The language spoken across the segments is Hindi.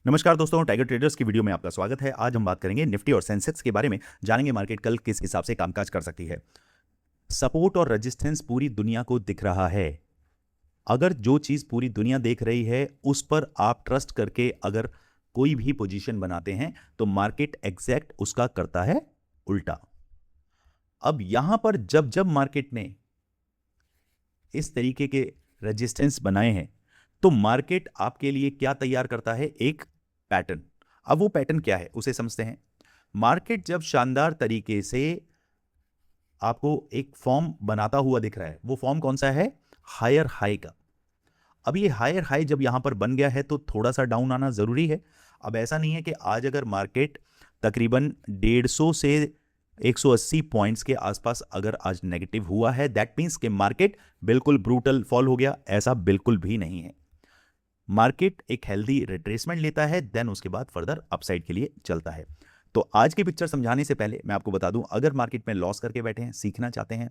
नमस्कार दोस्तों, टाइगर ट्रेडर्स की वीडियो में आपका स्वागत है। आज हम बात करेंगे निफ्टी और सेंसेक्स के बारे में। जानेंगे मार्केट कल किस हिसाब से कामकाज कर सकती है। सपोर्ट और रेजिस्टेंस पूरी दुनिया को दिख रहा है। अगर जो चीज पूरी दुनिया देख रही है उस पर आप ट्रस्ट करके अगर कोई भी पोजीशन बनाते हैं तो मार्केट एग्जैक्ट उसका करता है उल्टा। अब यहां पर जब जब मार्केट ने इस तरीके के रेजिस्टेंस बनाए हैं तो मार्केट आपके लिए क्या तैयार करता है, एक पैटर्न। अब वो पैटर्न क्या है उसे समझते हैं। मार्केट जब शानदार तरीके से आपको एक फॉर्म बनाता हुआ दिख रहा है, वो फॉर्म कौन सा है, हायर हाई का। अब ये हायर हाई जब यहां पर बन गया है तो थोड़ा सा डाउन आना जरूरी है। अब ऐसा नहीं है कि आज अगर मार्केट तकरीबन 150 से 180 पॉइंट्स के आसपास अगर आज नेगेटिव हुआ है दैट मींस कि मार्केट बिल्कुल ब्रूटल फॉल हो गया, ऐसा बिल्कुल भी नहीं है। मार्केट एक हेल्दी रिट्रेसमेंट लेता है, देन उसके बाद फर्दर अपसाइड के लिए चलता है। तो आज की पिक्चर समझाने से पहले मैं आपको बता दूं, अगर मार्केट में लॉस करके बैठे हैं, सीखना चाहते हैं,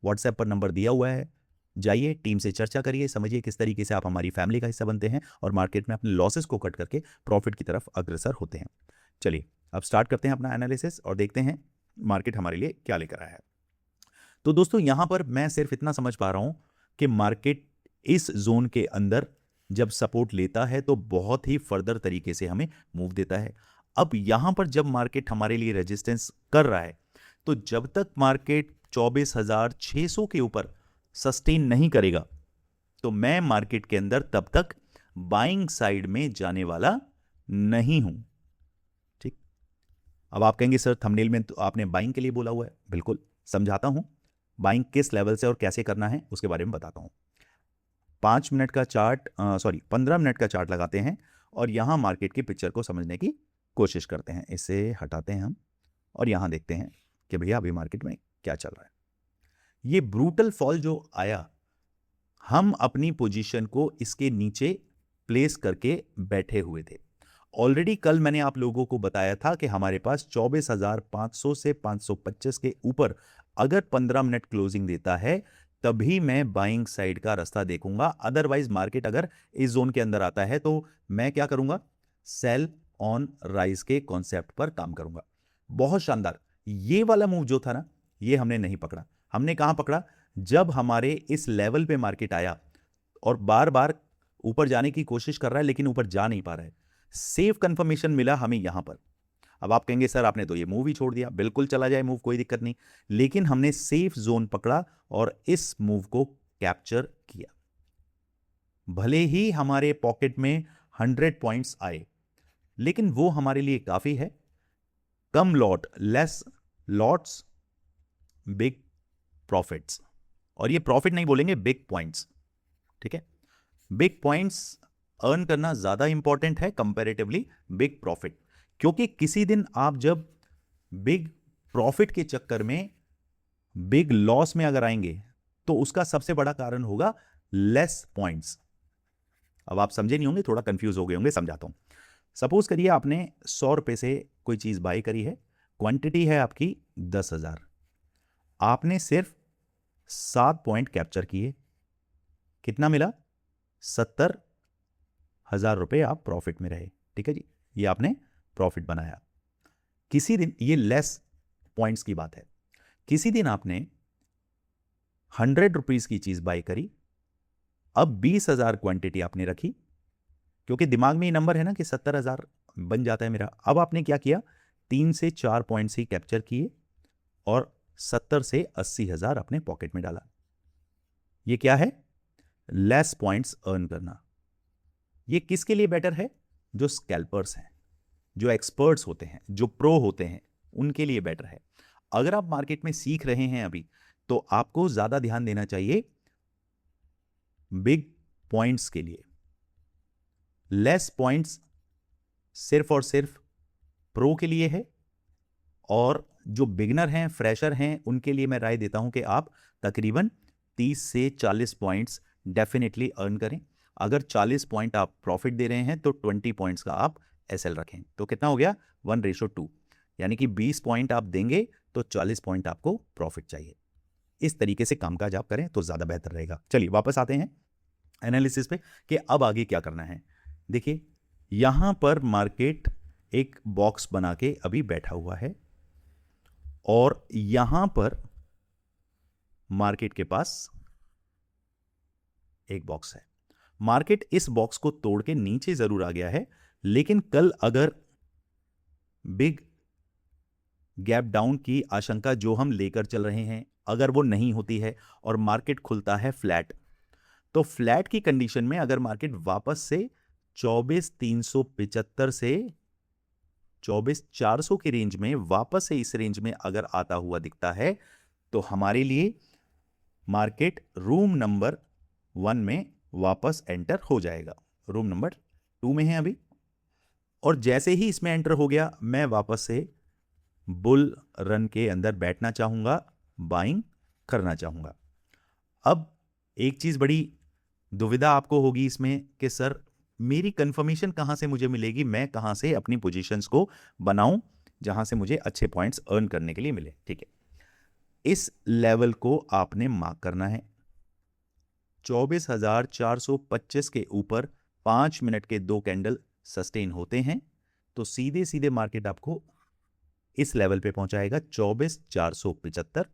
व्हाट्सएप पर नंबर दिया हुआ है, जाइए टीम से चर्चा करिए, समझिए किस तरीके से आप हमारी फैमिली का हिस्सा बनते हैं और मार्केट में अपने लॉसेस को कट करके प्रॉफिट की तरफ अग्रसर होते हैं। चलिए अब स्टार्ट करते हैं अपना एनालिसिस और देखते हैं मार्केट हमारे लिए क्या लेकर आया है। तो दोस्तों यहां पर मैं सिर्फ इतना समझ पा रहा हूं कि मार्केट इस जोन के अंदर जब सपोर्ट लेता है तो बहुत ही फर्दर तरीके से हमें मूव देता है। अब यहां पर जब मार्केट हमारे लिए रेजिस्टेंस कर रहा है तो जब तक मार्केट 24,600 के ऊपर सस्टेन नहीं करेगा तो मैं मार्केट के अंदर तब तक बाइंग साइड में जाने वाला नहीं हूं। ठीक, अब आप कहेंगे सर थंबनेल में तो आपने बाइंग के लिए बोला हुआ है। बिल्कुल समझाता हूं, बाइंग किस लेवल से और कैसे करना है उसके बारे में बताता हूं। 5 मिनट का चार्ट 15 मिनट का चार्ट लगाते हैं और यहां मार्केट की पिक्चर को समझने की कोशिश करते हैं। इसे हटाते हैं हम और यहां देखते हैं कि भैया अभी मार्केट में क्या चल रहा है। ये ब्रूटल फॉल जो आया, हम अपनी पोजीशन को इसके नीचे प्लेस करके बैठे हुए थे। ऑलरेडी कल मैंने आप लोगों को बताया था कि हमारे पास 24,500 से 525 के ऊपर अगर 15 मिनट क्लोजिंग देता है तभी मैं बाइंग साइड का रास्ता देखूंगा। अदरवाइज मार्केट अगर इस जोन के अंदर आता है तो मैं क्या करूंगा, सेल ऑन राइज के कॉन्सेप्ट पर काम करूंगा। बहुत शानदार ये वाला मूव जो था ना, ये हमने नहीं पकड़ा। हमने कहां पकड़ा, जब हमारे इस लेवल पे मार्केट आया और बार बार ऊपर जाने की कोशिश कर रहा है लेकिन ऊपर जा नहीं पा रहा है। सेफ कंफर्मेशन मिला हमें यहां पर। अब आप कहेंगे सर आपने तो ये मूव ही छोड़ दिया। बिल्कुल चला जाए मूव, कोई दिक्कत नहीं, लेकिन हमने सेफ जोन पकड़ा और इस मूव को कैप्चर किया। भले ही हमारे पॉकेट में 100 पॉइंट्स आए लेकिन वो हमारे लिए काफी है। Come lot, less lots, big profits. और ये प्रॉफिट नहीं बोलेंगे, बिग पॉइंट्स। ठीक है, बिग पॉइंट्स अर्न करना ज्यादा इंपॉर्टेंट है कंपैरेटिवली बिग प्रॉफिट। क्योंकि किसी दिन आप जब बिग प्रॉफिट के चक्कर में बिग लॉस में अगर आएंगे तो उसका सबसे बड़ा कारण होगा लेस पॉइंट्स। अब आप समझे नहीं होंगे, थोड़ा कंफ्यूज हो गए होंगे, समझाता हूं। सपोज करिए आपने 100 रुपए से कोई चीज बाय करी है, क्वांटिटी है आपकी 10,000, आपने सिर्फ 7 पॉइंट कैप्चर किए, कितना मिला, 70,000 रुपए आप प्रॉफिट में रहे। ठीक है जी, ये आपने प्रॉफिट बनाया। किसी दिन, ये लेस पॉइंट्स की बात है, किसी दिन आपने 100 रुपीज की चीज बाय करी, अब 20,000 क्वांटिटी आपने रखी, क्योंकि दिमाग में ये नंबर है ना कि 70,000 बन जाता है मेरा। अब आपने क्या किया, 3 से 4 पॉइंट्स ही कैप्चर किए और 70 से 80,000 अपने पॉकेट में डाला। ये क्या है, लेस पॉइंट्स अर्न करना। ये किसके लिए बेटर है, जो स्कैल्पर्स हैं, जो एक्सपर्ट्स होते हैं, जो प्रो होते हैं, उनके लिए बेटर है। अगर आप मार्केट में सीख रहे हैं अभी तो आपको ज्यादा ध्यान देना चाहिए बिग पॉइंट्स के लिए। लेस पॉइंट्स सिर्फ और सिर्फ प्रो के लिए है, और जो बिगनर हैं, फ्रेशर हैं, उनके लिए मैं राय देता हूं कि आप तकरीबन 30 से 40 पॉइंट्स डेफिनेटली अर्न करें। अगर 40 पॉइंट आप प्रॉफिट दे रहे हैं तो 20 पॉइंट्स का आप एसएल रखें, तो कितना हो गया, 1:2, यानी कि 20 पॉइंट आप देंगे तो 40 पॉइंट आपको प्रॉफिट चाहिए। इस तरीके से कामकाज आप करें तो ज्यादा बेहतर रहेगा। चलिए वापस आते हैं एनालिसिस पे कि अब आगे क्या करना है। देखिए यहां पर मार्केट एक बॉक्स बना के अभी बैठा हुआ है और यहां पर मार्केट के पास एक बॉक्स है। मार्केट इस बॉक्स को तोड़ के नीचे जरूर आ गया है, लेकिन कल अगर बिग गैप डाउन की आशंका जो हम लेकर चल रहे हैं अगर वो नहीं होती है और मार्केट खुलता है फ्लैट, तो फ्लैट की कंडीशन में अगर मार्केट वापस से 24,375 से 24,400 की रेंज में वापस से इस रेंज में अगर आता हुआ दिखता है तो हमारे लिए मार्केट रूम नंबर 1 में वापस एंटर हो जाएगा। रूम नंबर 2 में है अभी, और जैसे ही इसमें एंटर हो गया मैं वापस से बुल रन के अंदर बैठना चाहूंगा, बाइंग करना चाहूंगा। अब एक चीज बड़ी दुविधा आपको होगी इसमें कि सर मेरी कंफर्मेशन कहां से मुझे मिलेगी, मैं कहां से अपनी पोजीशंस को बनाऊं जहां से मुझे अच्छे पॉइंट्स अर्न करने के लिए मिले। ठीक है, इस लेवल को आपने मार्क करना है। 24,425 के ऊपर 5 मिनट के 2 कैंडल सस्टेन होते हैं तो सीधे सीधे मार्केट आपको इस लेवल पे पहुंचाएगा 24,475।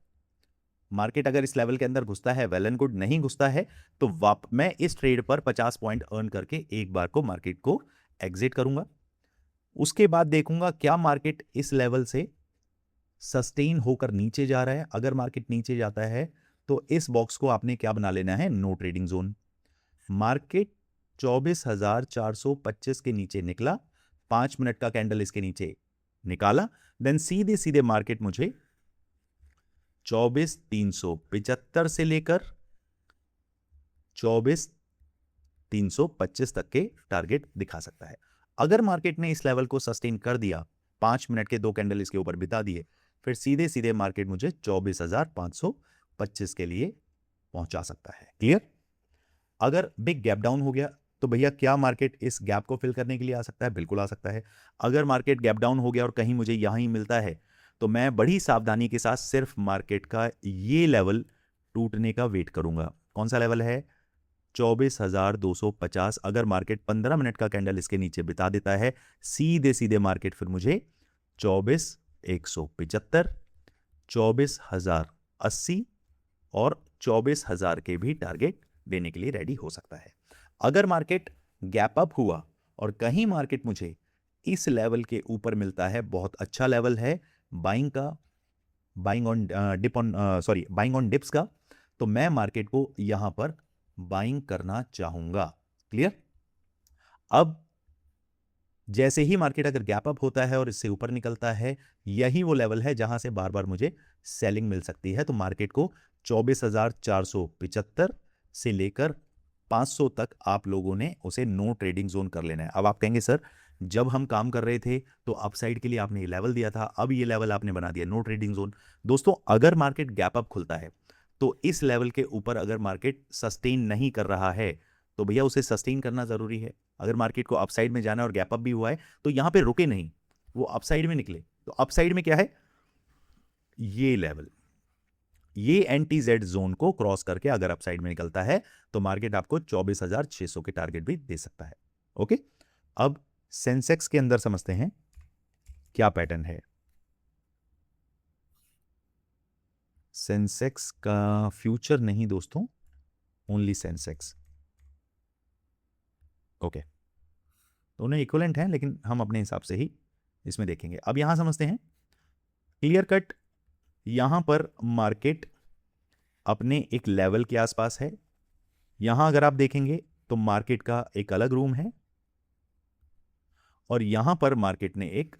मार्केट अगर इस लेवल के अंदर घुसता है वेल एंड गुड, नहीं घुसता है तो मैं इस ट्रेड पर 50 पॉइंट अर्न करके एक बार को मार्केट को एग्जिट करूंगा। उसके बाद देखूंगा क्या मार्केट इस लेवल से सस्टेन होकर नीचे जा रहा है। अगर मार्केट नीचे जाता है तो इस बॉक्स को आपने क्या बना लेना है, नो ट्रेडिंग जोन। मार्केट 24,425 के नीचे निकला, 5 मिनट का कैंडल इसके नीचे निकाला, देन सीधे सीधे मार्केट मुझे 24,375 से लेकर 24,325 तक के टारगेट दिखा सकता है। अगर मार्केट ने इस लेवल को सस्टेन कर दिया, 5 मिनट के 2 कैंडल इसके ऊपर बिता दिए, फिर सीधे सीधे मार्केट मुझे 24,525 के लिए पहुंचा सकता है। क्लियर? अगर बिग गैप डाउन हो गया तो भैया क्या मार्केट इस गैप को फिल करने के लिए आ सकता है? बिल्कुल आ सकता है। अगर मार्केट गैप डाउन हो गया और कहीं मुझे यहां ही मिलता है तो मैं बड़ी सावधानी के साथ सिर्फ मार्केट का ये लेवल टूटने का वेट करूंगा। कौन सा लेवल है? 24,250। अगर मार्केट 15 मिनट का कैंडल इसके नीचे बिता देता है, सीधे सीधे मार्केट फिर मुझे 24,175, 24,080 और 24,000 के भी टारगेट देने के लिए रेडी हो सकता है। अगर मार्केट गैप अप हुआ और कहीं मार्केट मुझे इस लेवल के ऊपर मिलता है, बहुत अच्छा लेवल है बाइंग का, बाइंग ऑन डिप्स का, तो मैं मार्केट को यहां पर बाइंग करना चाहूंगा। क्लियर? अब जैसे ही मार्केट अगर गैप अप होता है और इससे ऊपर निकलता है, यही वो लेवल है जहां से बार बार मुझे सेलिंग मिल सकती है। तो मार्केट को 24,475 से लेकर 500 तक आप लोगों ने उसे नो ट्रेडिंग जोन कर लेना है। अब आप कहेंगे सर जब हम काम कर रहे थे तो अपसाइड के लिए आपने ये लेवल दिया था, अब ये लेवल आपने बना दिया नो ट्रेडिंग जोन। दोस्तों अगर मार्केट गैप अप खुलता है तो इस लेवल के ऊपर अगर मार्केट सस्टेन नहीं कर रहा है तो भैया उसे सस्टेन करना जरूरी है। अगर मार्केट को अपसाइड में जाना है और गैप अप भी हुआ है तो यहां पे रुके नहीं, वो अपसाइड में निकले। तो अपसाइड में क्या है? ये लेवल, ये एंटी जेड जोन को क्रॉस करके अगर अपसाइड में निकलता है तो मार्केट आपको 24,600 के टारगेट भी दे सकता है। ओके, अब सेंसेक्स के अंदर समझते हैं क्या पैटर्न है। सेंसेक्स का फ्यूचर नहीं दोस्तों, ओनली सेंसेक्स। ओके, दोनों इक्विवेलेंट हैं लेकिन हम अपने हिसाब से ही इसमें देखेंगे। अब यहां समझते हैं क्लियर कट, यहां पर मार्केट अपने एक लेवल के आसपास है। यहां अगर आप देखेंगे तो मार्केट का एक अलग रूम है और यहां पर मार्केट ने एक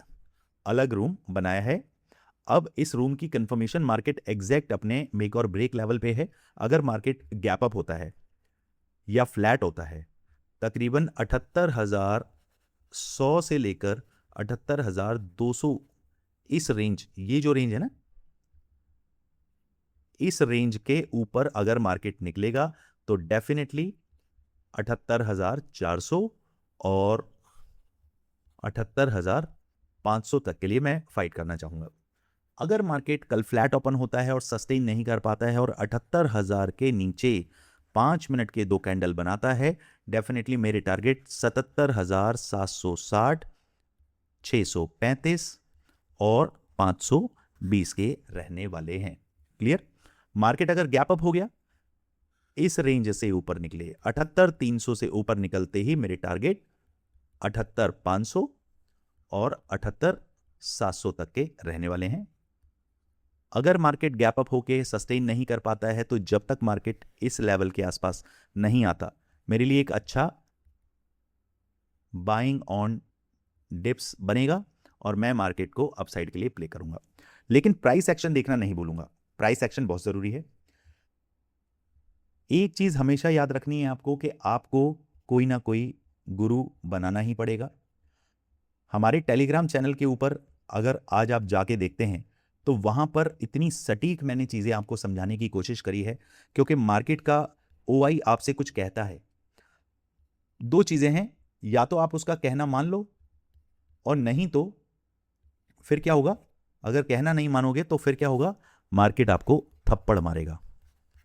अलग रूम बनाया है। अब इस रूम की कंफर्मेशन मार्केट एग्जैक्ट अपने मेक और ब्रेक लेवल पे है। अगर मार्केट गैप अप होता है या फ्लैट होता है, तकरीबन 78,100 से लेकर 78,200 इस रेंज, ये जो रेंज है ना, इस रेंज के ऊपर अगर मार्केट निकलेगा तो डेफिनेटली 78,400 और 78,500 तक के लिए मैं फाइट करना चाहूंगा। अगर मार्केट कल फ्लैट ओपन होता है और सस्टेन नहीं कर पाता है और 78,000 के नीचे 5 मिनट के 2 कैंडल बनाता है, डेफिनेटली मेरे टारगेट 77,760, 635 और 520 के रहने वाले हैं। क्लियर? मार्केट अगर गैप अप हो गया, इस रेंज से ऊपर निकले, 78,300 से ऊपर निकलते ही मेरे टारगेट 78,500 और 78,700 तक के रहने वाले हैं। अगर मार्केट गैप अप होके सस्टेन नहीं कर पाता है, तो जब तक मार्केट इस लेवल के आसपास नहीं आता, मेरे लिए एक अच्छा बाइंग ऑन डिप्स बनेगा और मैं मार्केट को अपसाइड के लिए प्ले करूंगा। लेकिन प्राइस एक्शन देखना नहीं भूलूंगा, प्राइस एक्शन बहुत जरूरी है। एक चीज हमेशा याद रखनी है आपको कि आपको कोई ना कोई गुरु बनाना ही पड़ेगा। हमारे टेलीग्राम चैनल के ऊपर अगर आज आप जाके देखते हैं तो वहां पर इतनी सटीक मैंने चीजें आपको समझाने की कोशिश करी है, क्योंकि मार्केट का ओआई आपसे कुछ कहता है। 2 चीजें हैं, या तो आप उसका कहना मान लो और नहीं तो फिर क्या होगा, अगर कहना नहीं मानोगे तो फिर क्या होगा, मार्केट आपको थप्पड़ मारेगा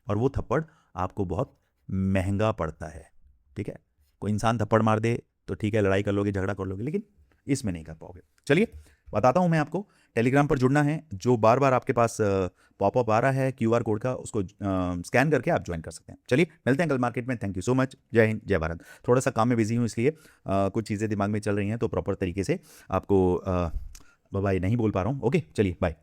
और वो थप्पड़ आपको बहुत महंगा पड़ता है। ठीक है, कोई इंसान थप्पड़ मार दे तो ठीक है, लड़ाई कर लोगे, झगड़ा कर लोगे, लेकिन इसमें नहीं कर पाओगे। चलिए बताता हूं मैं आपको, टेलीग्राम पर जुड़ना है, जो बार बार आपके पास पॉपअप आ रहा है क्यूआर कोड का, उसको स्कैन करके आप ज्वाइन कर सकते हैं। चलिए मिलते हैं कल मार्केट में। Thank you so much. जय हिंद, जय भारत। थोड़ा सा काम में बिजी हूँ, इसलिए कुछ चीज़ें दिमाग में चल रही हैं, तो प्रॉपर तरीके से आपको बाय नहीं बोल पा रहा हूँ। ओके, चलिए बाय।